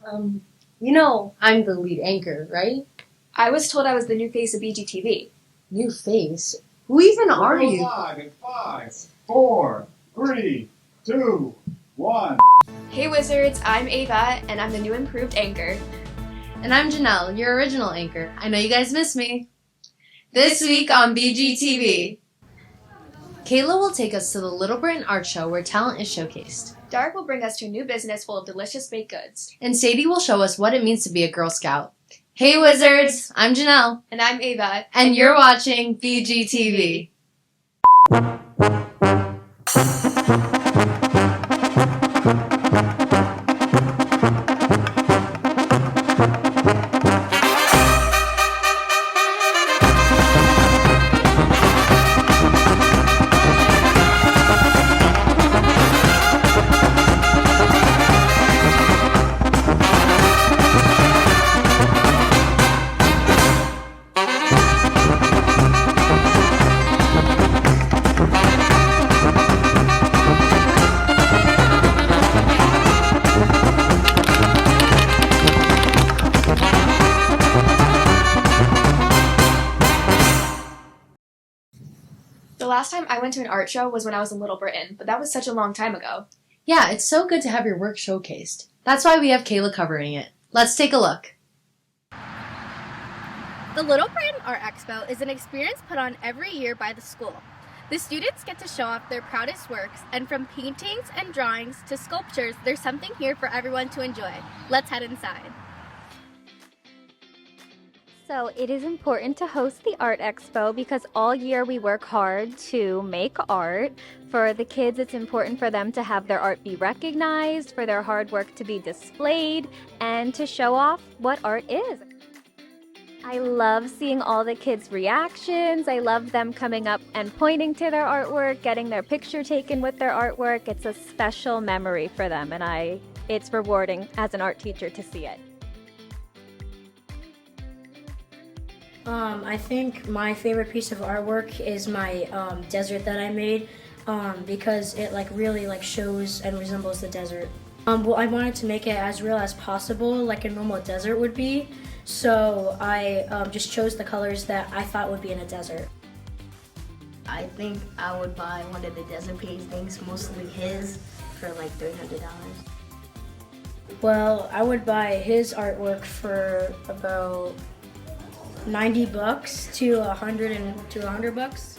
I'm the lead anchor, right? I was told I was the new face of BGTV. New face? Who even are you? Live in 5, 4, 3, 2, 1. Hey Wizards, I'm Ava, and I'm the new improved anchor. And I'm Janelle, your original anchor. I know you guys miss me. This week on BGTV. Kayla will take us to the Little Britain Art Show where talent is showcased. Dark will bring us to a new business full of delicious baked goods. And Sadie will show us what it means to be a Girl Scout. Hey Wizards, I'm Janelle. And I'm Ava. And you're watching BGTV. The last time I went to an art show was when I was in Little Britain, but that was such a long time ago. Yeah, it's so good to have your work showcased. That's why we have Kayla covering it. Let's take a look. The Little Britain Art Expo is an experience put on every year by the school. The students get to show off their proudest works, and from paintings and drawings to sculptures, there's something here for everyone to enjoy. Let's head inside. So it is important to host the Art Expo because all year we work hard to make art. For the kids, it's important for them to have their art be recognized, for their hard work to be displayed, and to show off what art is. I love seeing all the kids' reactions. I love them coming up and pointing to their artwork, getting their picture taken with their artwork. It's a special memory for them, and it's rewarding as an art teacher to see it. I think my favorite piece of artwork is my desert that I made because it really shows and resembles the desert. Well, I wanted to make it as real as possible, like a normal desert would be. So I just chose the colors that I thought would be in a desert. I think I would buy one of the desert paintings, mostly his, for like $300. Well, I would buy his artwork for about $90 to $100.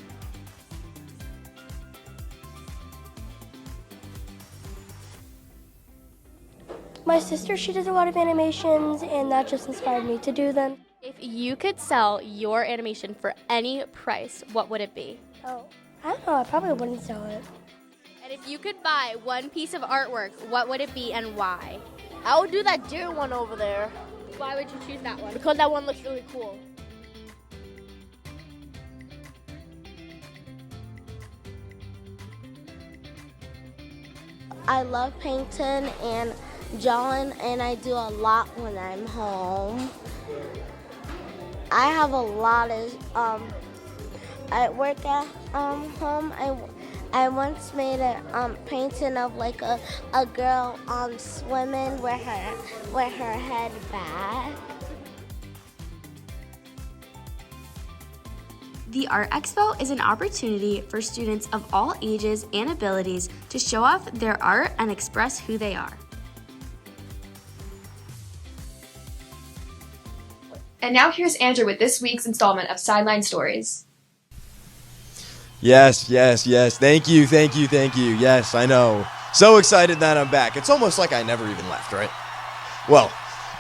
My sister, she does a lot of animations, and that just inspired me to do them. If you could sell your animation for any price, what would it be? Oh, I don't know, I probably wouldn't sell it. And if you could buy one piece of artwork, what would it be and why? I would do that deer one over there. Why would you choose that one? Because that one looks really cool. I love painting and drawing, and I do a lot when I'm home. I have a lot of, I work at home. I once made a painting of like a girl swimming with her head back. The Art Expo is an opportunity for students of all ages and abilities to show off their art and express who they are. And now here's Andrew with this week's installment of Sideline Stories. Yes. Thank you. Yes, I know. So excited that I'm back. It's almost like I never even left, right? Well,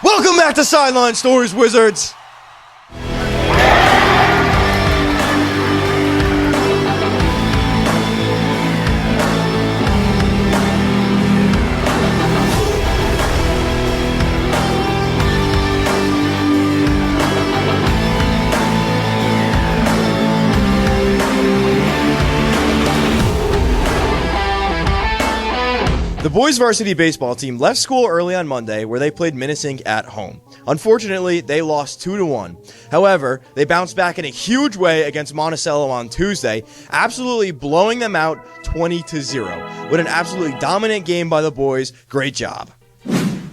welcome back to Sideline Stories, Wizards! The boys varsity baseball team left school early on Monday where they played Minisink at home. Unfortunately, they lost 2-1. However, they bounced back in a huge way against Monticello on Tuesday, absolutely blowing them out 20-0. What an absolutely dominant game by the boys. Great job.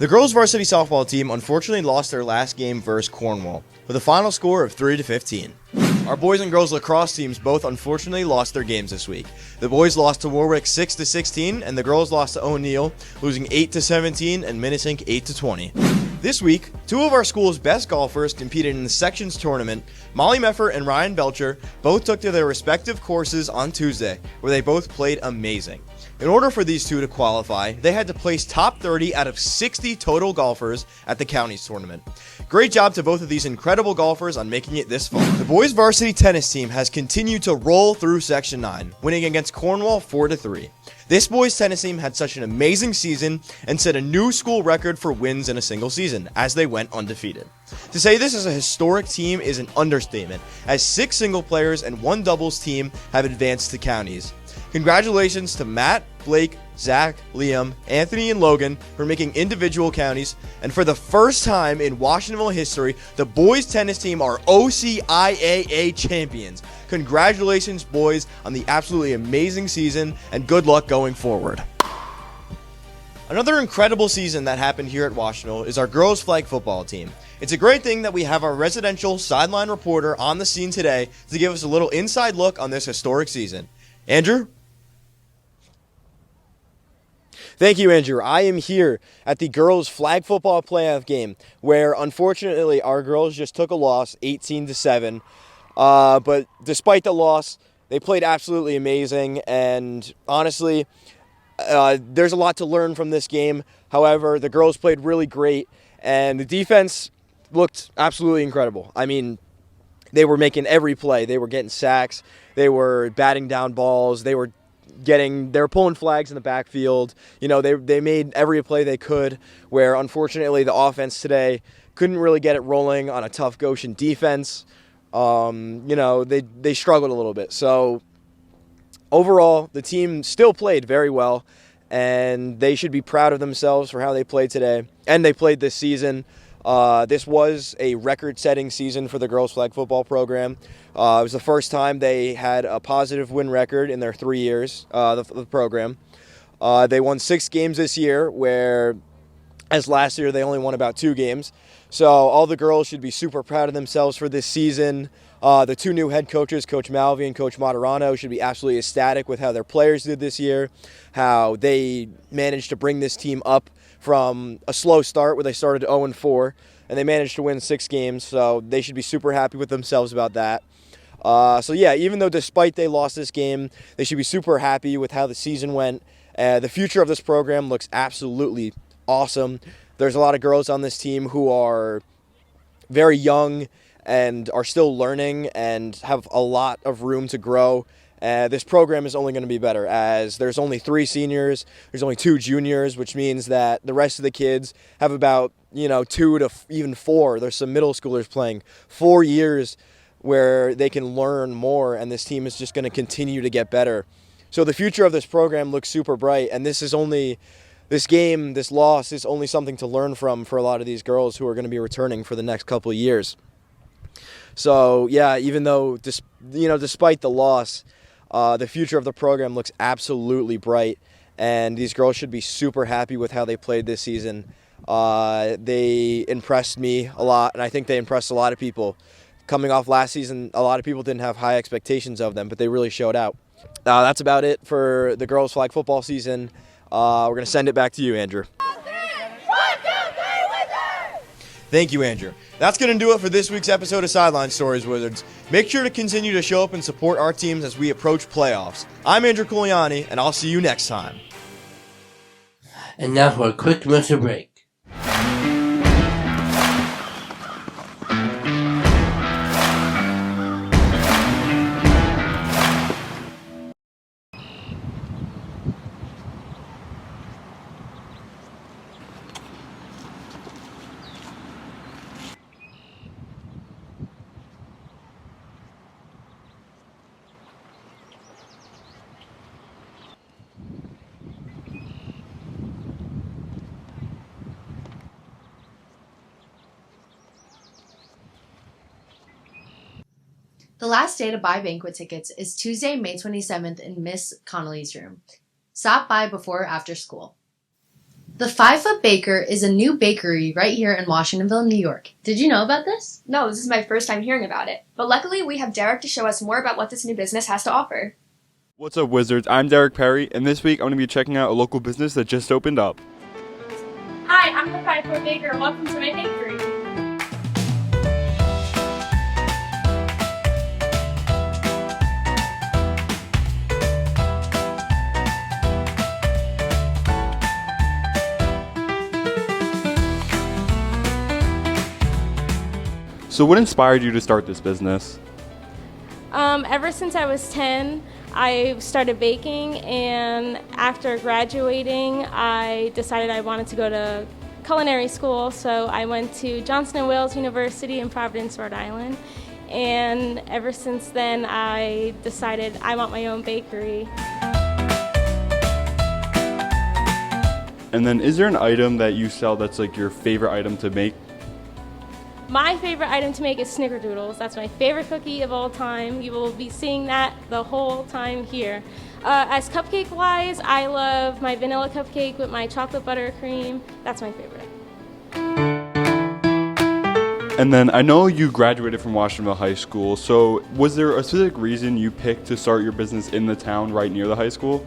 The girls varsity softball team unfortunately lost their last game versus Cornwall with a final score of 3-15. Our boys and girls lacrosse teams both unfortunately lost their games this week. The boys lost to Warwick 6-16 and the girls lost to O'Neill, losing 8-17 and Minnesink 8-20. This week, two of our school's best golfers competed in the sections tournament. Molly Meffer and Ryan Belcher both took to their respective courses on Tuesday, where they both played amazing. In order for these two to qualify, they had to place top 30 out of 60 total golfers at the county's tournament. Great job to both of these incredible golfers on making it this far. The boys varsity tennis team has continued to roll through Section 9, winning against Cornwall 4-3. This boys tennis team had such an amazing season and set a new school record for wins in a single season as they went undefeated. To say this is a historic team is an understatement, as 6 single players and 1 doubles team have advanced to counties. Congratulations to Matt, Blake, Zach, Liam, Anthony, and Logan for making individual counties, and for the first time in Washingtonville history, the boys tennis team are OCIAA champions. Congratulations, boys, on the absolutely amazing season, and good luck going forward. Another incredible season that happened here at Washingtonville is our girls flag football team. It's a great thing that we have our residential sideline reporter on the scene today to give us a little inside look on this historic season. Andrew? Thank you, Andrew. I am here at the girls' flag football playoff game where, unfortunately, our girls just took a loss, 18-7. But despite the loss, they played absolutely amazing. And honestly, there's a lot to learn from this game. However, the girls played really great, and the defense looked absolutely incredible. I mean, they were making every play. They were getting sacks. They were batting down balls. They were pulling flags in the backfield. You know, they made every play they could, where unfortunately the offense today couldn't really get it rolling on a tough Goshen defense. They struggled a little bit. So overall, the team still played very well, and they should be proud of themselves for how they played today, and they played this season. This was a record-setting season for the girls' flag football program. It was the first time they had a positive win record in their 3 years, the program. They won 6 games this year, whereas last year they only won about 2 games. So all the girls should be super proud of themselves for this season. The 2 new head coaches, Coach Malvi and Coach Moderano, should be absolutely ecstatic with how their players did this year, how they managed to bring this team up from a slow start where they started 0-4, and they managed to win 6 games, so they should be super happy with themselves about that. Even though despite they lost this game, they should be super happy with how the season went. The future of this program looks absolutely awesome. There's a lot of girls on this team who are very young and are still learning and have a lot of room to grow. This program is only going to be better, as there's only 3 seniors, there's only 2 juniors, which means that the rest of the kids have about 2 to even 4. There's some middle schoolers playing 4 years where they can learn more, and this team is just going to continue to get better. So the future of this program looks super bright, and this loss is only something to learn from for a lot of these girls who are going to be returning for the next couple of years. So yeah, even though despite the loss, the future of the program looks absolutely bright, and these girls should be super happy with how they played this season. They impressed me a lot, and I think they impressed a lot of people. Coming off last season, a lot of people didn't have high expectations of them, but they really showed out. That's about it for the girls' flag football season. We're going to send it back to you, Andrew. Thank you, Andrew. That's going to do it for this week's episode of Sideline Stories Wizards. Make sure to continue to show up and support our teams as we approach playoffs. I'm Andrew Culiani, and I'll see you next time. And now for a quick commercial break. The last day to buy banquet tickets is Tuesday, May 27th in Miss Connolly's room. Stop by before or after school. The 5-Foot Baker is a new bakery right here in Washingtonville, New York. Did you know about this? No, this is my first time hearing about it. But luckily, we have Derek to show us more about what this new business has to offer. What's up, Wizards? I'm Derek Perry, and this week I'm going to be checking out a local business that just opened up. Hi, I'm the 5-Foot Baker. Welcome to my bakery. So what inspired you to start this business? Ever since I was 10, I started baking, and after graduating, I decided I wanted to go to culinary school, so I went to Johnson & Wales University in Providence, Rhode Island, and ever since then, I decided I want my own bakery. And then is there an item that you sell that's like your favorite item to make? My favorite item to make is snickerdoodles. That's my favorite cookie of all time. You will be seeing that the whole time here. As cupcake-wise, I love my vanilla cupcake with my chocolate buttercream. That's my favorite. And then I know you graduated from Washingtonville High School, so was there a specific reason you picked to start your business in the town right near the high school?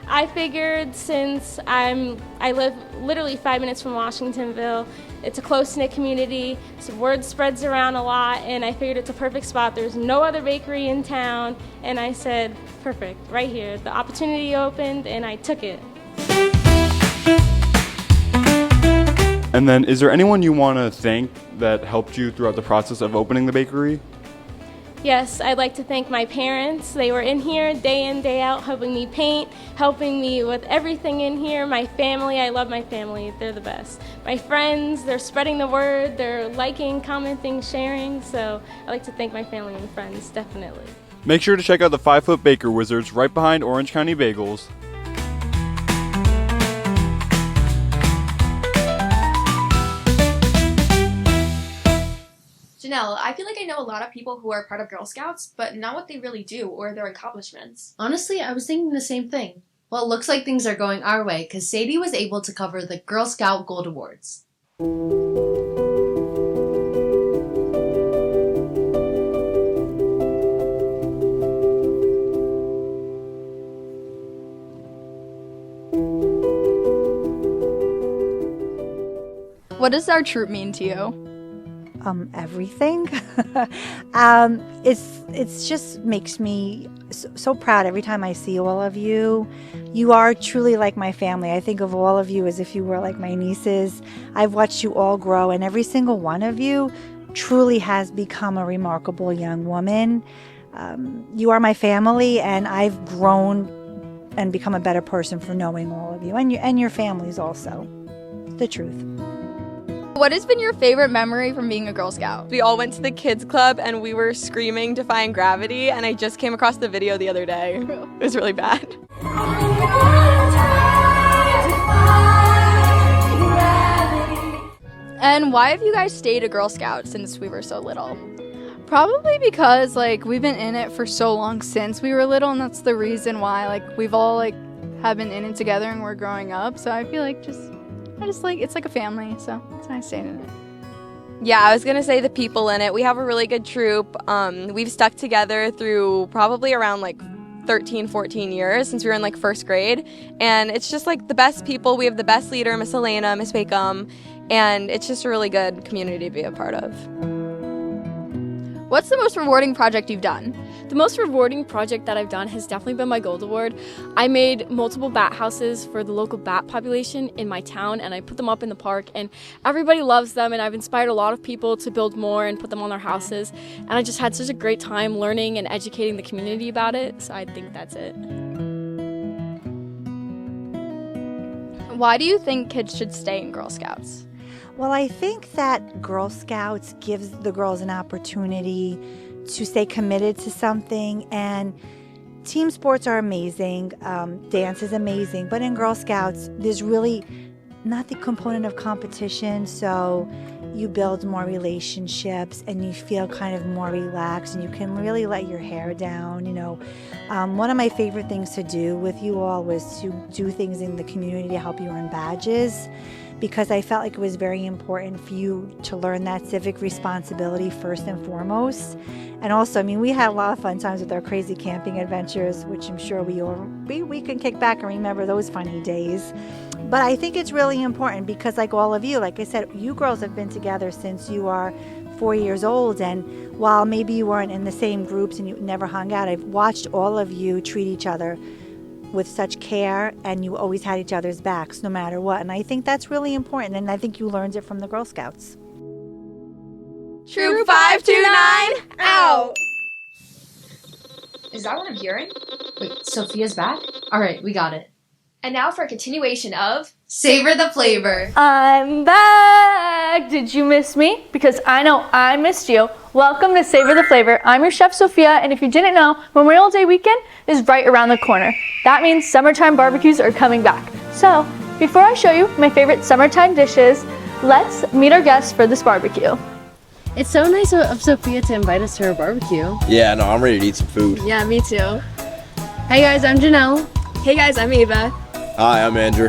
I figured since I live literally 5 minutes from Washingtonville, it's a close-knit community, so word spreads around a lot, and I figured it's a perfect spot. There's no other bakery in town, and I said, perfect, right here. The opportunity opened, and I took it. And then is there anyone you want to thank that helped you throughout the process of opening the bakery? Yes, I'd like to thank my parents. They were in here day in, day out, helping me paint, helping me with everything in here. My family, I love my family. They're the best. My friends, they're spreading the word. They're liking, commenting, sharing. So I'd like to thank my family and friends, definitely. Make sure to check out the 5-Foot Baker Wizards right behind Orange County Bagels. Janelle, I feel like I know a lot of people who are part of Girl Scouts, but not what they really do or their accomplishments. Honestly, I was thinking the same thing. Well, it looks like things are going our way because Sadie was able to cover the Girl Scout Gold Awards. What does our troop mean to you? Everything. It's just makes me so proud every time I see all of you. You are truly like my family. I think of all of you as if you were like my nieces. I've watched you all grow, and every single one of you truly has become a remarkable young woman. You are my family, and I've grown and become a better person for knowing all of you, and your families also. The truth. What has been your favorite memory from being a Girl Scout? We all went to the kids club and we were screaming Defying Gravity, and I just came across the video the other day. It was really bad. And why have you guys stayed a Girl Scout since we were so little? Probably because we've been in it for so long since we were little, and that's the reason why we've all have been in it together and we're growing up. So I feel it's like a family, so it's nice staying in it. Yeah, I was going to say the people in it. We have a really good troop. We've stuck together through probably around 13, 14 years since we were in first grade. And it's just the best people. We have the best leader, Miss Elena, Miss Wakeham, and it's just a really good community to be a part of. What's the most rewarding project you've done? The most rewarding project that I've done has definitely been my Gold Award. I made multiple bat houses for the local bat population in my town, and I put them up in the park, and everybody loves them, and I've inspired a lot of people to build more and put them on their houses, and I just had such a great time learning and educating the community about it, so I think that's it. Why do you think kids should stay in Girl Scouts? Well, I think that Girl Scouts gives the girls an opportunity to stay committed to something, and team sports are amazing, dance is amazing, but in Girl Scouts there's really not the component of competition, so you build more relationships and you feel kind of more relaxed and you can really let your hair down. One of my favorite things to do with you all was to do things in the community to help you earn badges, because I felt like it was very important for you to learn that civic responsibility first and foremost. And also, we had a lot of fun times with our crazy camping adventures, which I'm sure we can kick back and remember those funny days. But I think it's really important because, like all of you, like I said, you girls have been together since you are 4 years old. And while maybe you weren't in the same groups and you never hung out, I've watched all of you treat each other with such care, and you always had each other's backs no matter what. And I think that's really important, and I think you learned it from the Girl Scouts. Troop 529 out! Is that what I'm hearing? Wait, Sophia's back? All right, we got it. And now for a continuation of Savor the Flavor. I'm back! Did you miss me? Because I know I missed you. Welcome to Savor the Flavor. I'm your chef, Sophia, and if you didn't know, Memorial Day weekend is right around the corner. That means summertime barbecues are coming back. So, before I show you my favorite summertime dishes, let's meet our guests for this barbecue. It's so nice of Sophia to invite us to her barbecue. Yeah, no, I'm ready to eat some food. Yeah, me too. Hey guys, I'm Janelle. Hey guys, I'm Eva. Hi, I'm Andrew.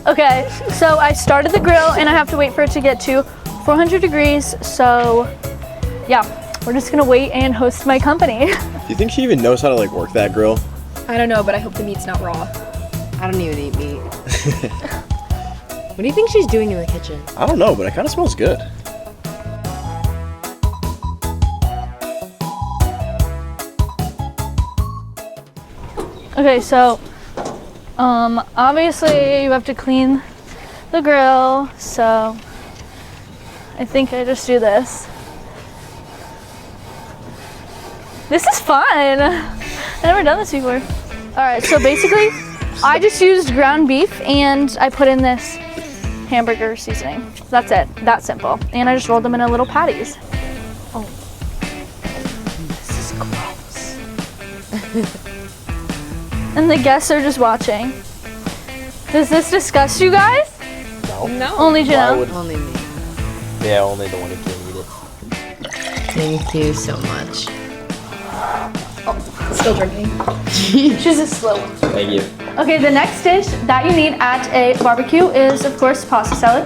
Okay, so I started the grill and I have to wait for it to get to 400 degrees, so yeah, we're just gonna wait and host my company. Do you think she even knows how to work that grill? I don't know, but I hope the meat's not raw. I don't even eat meat. What do you think she's doing in the kitchen? I don't know, but it kind of smells good. Okay, so obviously you have to clean the grill, so I think I just do this. This is fun. I've never done this before. All right, so basically I just used ground beef and I put in this hamburger seasoning. That's it, that simple. And I just rolled them into little patties. Oh, this is gross. And the guests are just watching. Does this disgust you guys? No. Only Janelle? Only me. Yeah, only the one who can eat it. Thank you so much. Still drinking. She's a slow one. Thank you. Okay, the next dish that you need at a barbecue is, of course, pasta salad.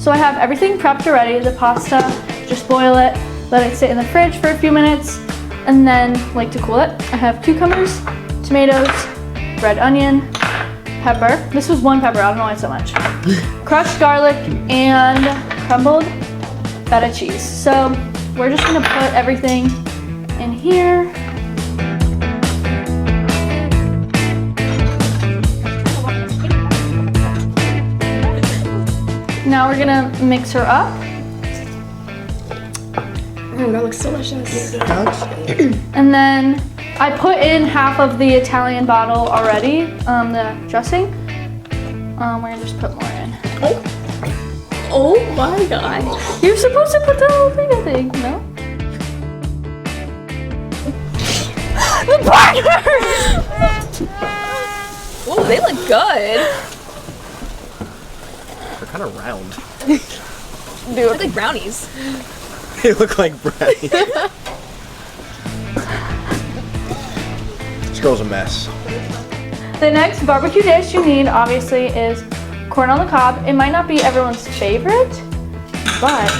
So I have everything prepped already. The pasta, just boil it, let it sit in the fridge for a few minutes, and then to cool it. I have cucumbers, tomatoes, red onion, pepper. This was one pepper, I don't know why it's so much. Crushed garlic and crumbled feta cheese. So we're just gonna put everything in here. Now we're gonna mix her up. Oh, that looks delicious. And then I put in half of the Italian bottle already, the dressing. We're gonna just put more in. Oh my god. You're supposed to put the whole thing, I think, no? The burgers! Oh, they look good. They're kind of round. Dude, they look like brownies. They look like brownies. This girl's a mess. The next barbecue dish you need, obviously, is corn on the cob. It might not be everyone's favorite, but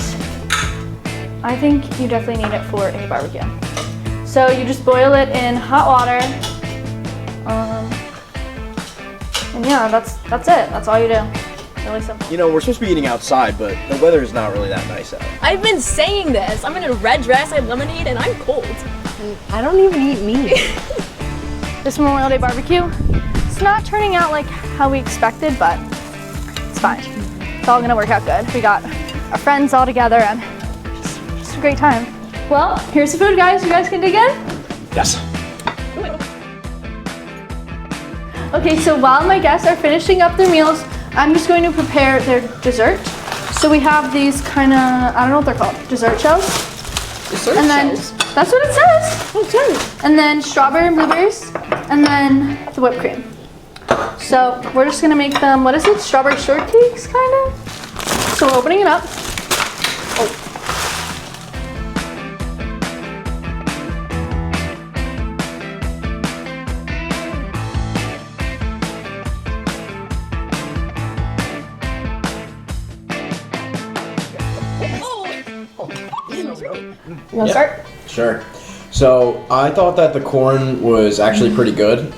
I think you definitely need it for a barbecue. So you just boil it in hot water. And yeah, that's it. That's all you do. Really simple. We're supposed to be eating outside, but the weather is not really that nice out. I've been saying this. I'm in a red dress, I have lemonade, and I'm cold. I don't even eat meat. This Memorial Day barbecue, it's not turning out like how we expected, but it's fine. It's all gonna work out good. We got our friends all together and just a great time. Well, here's the food, guys. You guys can dig in? Yes. Okay, so while my guests are finishing up their meals, I'm just going to prepare their dessert. So we have these kind of, I don't know what they're called, dessert shells. Dessert shells? That's what it says. Okay. And then strawberry and blueberries, and then the whipped cream. So we're just gonna make them, what is it, strawberry shortcakes, kind of? So we're opening it up. You want to start? Sure. So I thought that the corn was actually pretty good.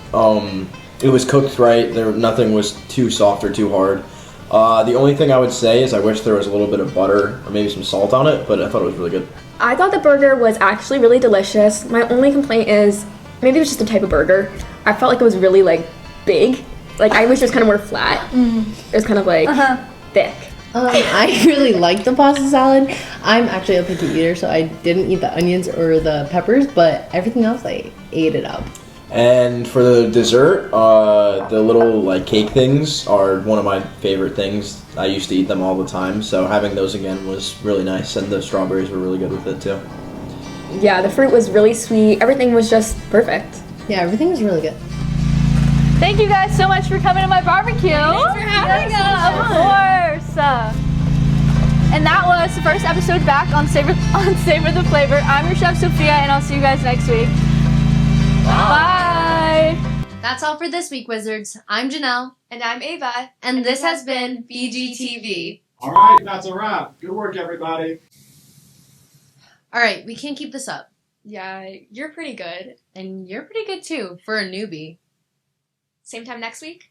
It was cooked right. Nothing was too soft or too hard. The only thing I would say is I wish there was a little bit of butter or maybe some salt on it, but I thought it was really good. I thought the burger was actually really delicious. My only complaint is maybe it was just the type of burger. I felt like it was really like big. Like I wish it was kind of more flat. It was kind of like thick. I really like the pasta salad. I'm actually a picky eater, so I didn't eat the onions or the peppers, but everything else I ate it up. And for the dessert, the little like cake things are one of my favorite things. I used to eat them all the time, so having those again was really nice, and the strawberries were really good with it too. Yeah, the fruit was really sweet. Everything was just perfect. Yeah, everything was really good. Thank you guys so much for coming to my barbecue. Thanks for having us. Of course. And that was the first episode back on Savor the Flavor. I'm your chef Sophia, and I'll see you guys next week. Bye. That's all for this week, Wizards. I'm Janelle. And I'm Ava. And this has been BGTV. All right, that's a wrap. Good work, everybody. All right, we can't keep this up. Yeah, you're pretty good. And you're pretty good too, for a newbie. Same time next week?